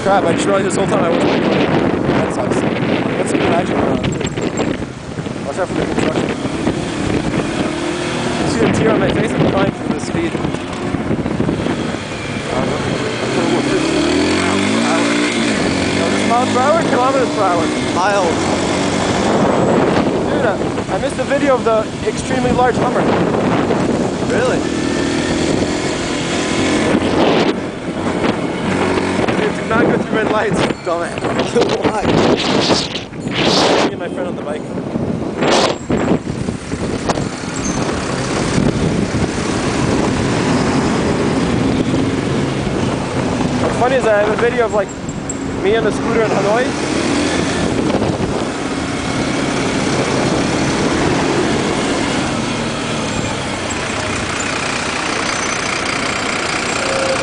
crap, I just realized this whole time I wasn't recording. That sucks. That's some tragic around too. Watch out for the construction. You see a tear on my face, I'm crying from the speed. Miles per hour? Kilometers per hour? Miles. Dude, I missed a video of the extremely large Hummer. Really? Dude, do not go through red lights, dumbass. Why? Me and my friend on the bike. What's funny is I have a video of like me on the scooter in Hanoi.